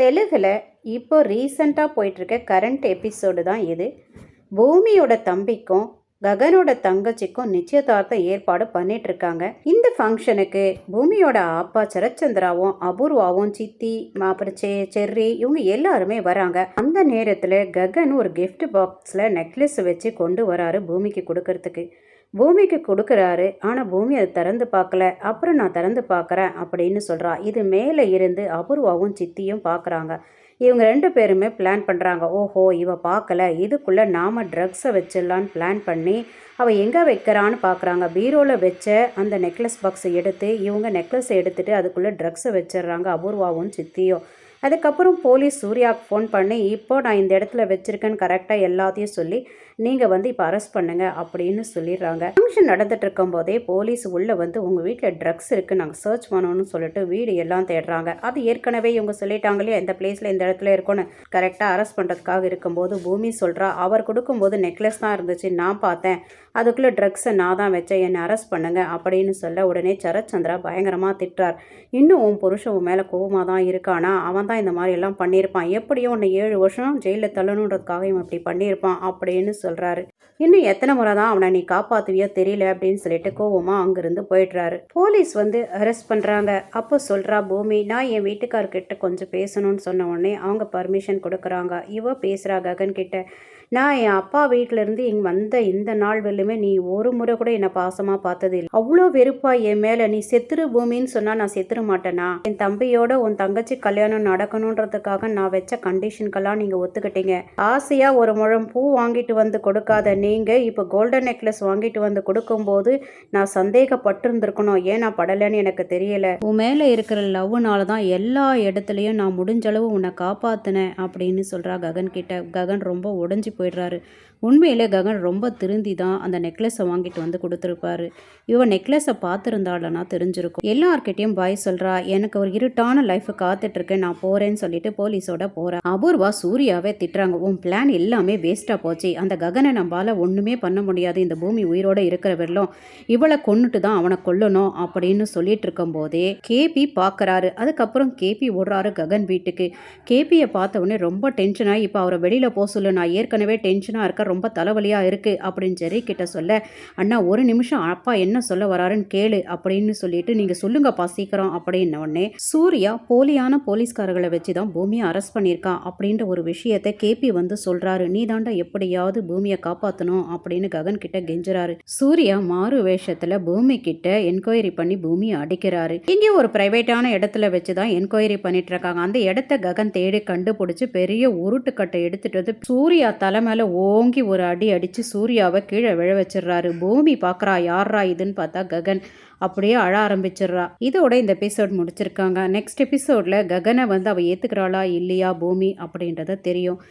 தெலுங்குல இப்போ ரீசெண்டாக போயிட்டுருக்க கரண்ட் எபிசோடு தான் இது. பூமியோட தம்பிக்கும் ககனோட தங்கச்சிக்கும் நிச்சயதார்த்த ஏற்பாடு பண்ணிட்டு இருக்காங்க. இந்த ஃபங்க்ஷனுக்கு பூமியோட அப்பா சரச்சந்திராவும் அபூர்வாவும் சித்தி அப்புறம் செர்ரி இவங்க எல்லாருமே வராங்க. அந்த நேரத்தில் ககன் ஒரு கிஃப்ட் பாக்ஸில் நெக்லஸ் வச்சு கொண்டு வராரு பூமிக்கு கொடுக்கறதுக்கு. பூமிக்கு கொடுக்குறாரு. ஆனால் பூமி அதை திறந்து பார்க்கல. அப்புறம் நான் திறந்து பார்க்குறேன் அப்படின்னு சொல்கிறா. இது மேலே இருந்து அபூர்வாவும் சித்தியும் பார்க்குறாங்க. இவங்க 2 பேருமே பிளான் பண்ணுறாங்க. ஓஹோ, இவ பார்க்கல, இதுக்குள்ளே நாம் ட்ரக்ஸை வச்சிடலான்னு பிளான் பண்ணி அவள் எங்கே வைக்கிறான்னு பார்க்குறாங்க. பீரோவில் வச்ச அந்த நெக்லஸ் பாக்ஸை எடுத்து இவங்க நெக்லஸை எடுத்துகிட்டு அதுக்குள்ளே ட்ரக்ஸை வச்சிடுறாங்க அபூர்வாவும் சித்தியும். அதுக்கப்புறம் போலீஸ் சூர்யாவுக்கு ஃபோன் பண்ணி இப்போ நான் இந்த இடத்துல வச்சுருக்கேன்னு கரெக்டாக எல்லாத்தையும் சொல்லி நீங்கள் வந்து இப்போ அரெஸ்ட் பண்ணுங்க அப்படின்னு சொல்லிடுறாங்க. ஃபங்க்ஷன் நடந்துட்டு இருக்கும் போதே போலீஸ் உள்ளே வந்து உங்கள் வீட்டில் ட்ரக்ஸ் இருக்குது, நாங்கள் சர்ச் பண்ணணும்னு சொல்லிட்டு வீடு எல்லாம் தேடுறாங்க. அது ஏற்கனவே இவங்க சொல்லிட்டாங்க இல்லையா, இந்த பிளேஸில் இந்த இடத்துல இருக்கும்னு. கரெக்டாக அரெஸ்ட் பண்ணுறதுக்காக இருக்கும்போது பூமி சொல்கிறா, அவர் கொடுக்கும்போது நெக்லஸ் தான் இருந்துச்சு, நான் பார்த்தேன், அதுக்குள்ளே ட்ரக்ஸை நான் தான் வச்சேன், என்னை அரெஸ்ட் பண்ணுங்க அப்படின்னு சொல்ல உடனே சரத்சந்திரா பயங்கரமாக திட்டுறார். இன்னும் உன் புருஷன் உன் மேலே கோபமாக தான் இருக்கானா, அவன் தான் இந்த மாதிரி எல்லாம் பண்ணியிருப்பான், எப்படியும் உன்னை 7 வருஷம் ஜெயிலில் தள்ளணுன்றதுக்காக இவன் இப்படி பண்ணியிருப்பான் அப்படின்னு சொல்கிறாரு. இன்னும் எத்தனை முறை தான் அவனை நீ காப்பாற்றுவியோ தெரியல அப்படின்னு சொல்லிட்டு கோவமாக அங்கேருந்து போயிடுறாரு. போலீஸ் வந்து அரெஸ்ட் பண்ணுறாங்க. அப்போ சொல்கிறா பூமி, நான் என் வீட்டுக்கார்கிட்ட கொஞ்சம் பேசணும்னு சொன்ன உடனே அவங்க பர்மிஷன் கொடுக்குறாங்க. இவ பேசுகிறா ககன் கிட்ட, நான் என் அப்பா வீட்டிலேருந்து இங்கே வந்த இந்த நாள் வெள்ளுமே நீ ஒரு முறை கூட என்னை பாசமாக பார்த்தது இல்லை. அவ்வளோ வெறுப்பா என் மேலே. நீ செத்துரு பூமின்னு சொன்னால் நான் செத்துரு மாட்டேனா? என் தம்பியோட உன் தங்கச்சி கல்யாணம் நடக்கணுன்றதுக்காக நான் வச்ச கண்டிஷனுக்கெல்லாம் நீங்கள் ஒத்துக்கிட்டீங்க. ஆசையாக ஒரு முழம் பூ வாங்கிட்டு வந்து கொடுக்காத நீங்கள் இப்போ கோல்டன் நெக்லஸ் வாங்கிட்டு வந்து கொடுக்கும்போது நான் சந்தேகப்பட்டிருந்துருக்கணும். ஏன் நான் படலைன்னு எனக்கு தெரியல. உன் மேலே இருக்கிற லவ்னால தான் எல்லா இடத்துலையும் நான் முடிஞ்சளவு உன்னை காப்பாற்றினேன் அப்படின்னு சொல்கிறா ககன் கிட்ட. ககன் ரொம்ப உடஞ்சி போயிடுறாரு. உண்மையிலே ககன் ரொம்ப திருந்தி தான் அந்த நெக்லஸை வாங்கிட்டு வந்து கொடுத்துருப்பாரு. இவன் நெக்லஸை பார்த்துருந்தாளனா தெரிஞ்சிருக்கும். எல்லார்கிட்டையும் பாய் சொல்கிறா, எனக்கு ஒரு இருட்டான லைஃபை காத்துட்ருக்கேன், நான் போகிறேன்னு சொல்லிட்டு போலீஸோட போகிறேன். அபூர்வா சூர்யாவே திட்டுறாங்க, உன் பிளான் எல்லாமே வேஸ்ட்டாக போச்சு, அந்த ககனை நம்மளால் ஒன்றுமே பண்ண முடியாது, இந்த பூமி உயிரோடு இருக்கிற வரலும் இவளை கொன்னுட்டு தான் அவனை கொல்லணும் அப்படின்னு சொல்லிட்டு இருக்கும் போதே கேபி பார்க்குறாரு. அதுக்கப்புறம் கேபி ஓடுறாரு ககன் வீட்டுக்கு. கேபியை பார்த்த உடனே ரொம்ப டென்ஷனாகி, இப்போ அவரை வெளியில் போக சொல்லு, நான் ஏற்கனவே டென்ஷனாக இருக்க, ரொம்ப தலைவலியாக இருக்குது அப்படின்னு ஜெரி கிட்ட சொல்ல, அண்ணா ஒரு நிமிஷம் அப்பா என்ன சொல்ல வராருன்னு கேளு அப்படின்னு சொல்லிட்டு நீங்கள் சொல்லுங்கப்பா சீக்கிரம் அப்படின்ன உடனே சூர்யா போலியான போலீஸ்காரர்களை வச்சு தான் பூமியை அரெஸ்ட் பண்ணியிருக்கான் அப்படின்ற ஒரு விஷயத்தை கேபி வந்து சொல்கிறாரு. நீ தாண்டா எப்படியாவது பூமியை காப்பாற்றணும் அப்படின்னு ககன் கிட்ட கெஞ்சுறாரு. சூர்யா மாறு வேஷத்தில் பூமி கிட்ட என்கொயரி பண்ணி பூமியை அடிக்கிறாரு. இங்கே ஒரு பிரைவேட்டான இடத்துல வச்சு தான் என்கொயரி பண்ணிட்டு இருக்காங்க. அந்த இடத்த ககன் தேடி கண்டுபிடிச்சு பெரிய உருட்டுக்கட்டை எடுத்துட்டு வந்து சூர்யா தலை மேலே ஓங்கி ஒரு அடி அடித்து சூர்யாவை கீழே விழ வச்சிடுறாரு. பூமி பார்க்குறா, யாரா இதுன்னு பார்த்தா ககன். அப்படியே அழ ஆரம்பிச்சிடுறா. இதோட இந்த எபிசோட் முடிச்சிருக்காங்க. நெக்ஸ்ட் எபிசோடில் ககனை வந்து அவள் ஏற்றுக்கிறாளா இல்லையா பூமி அப்படின்றத தெரியும்.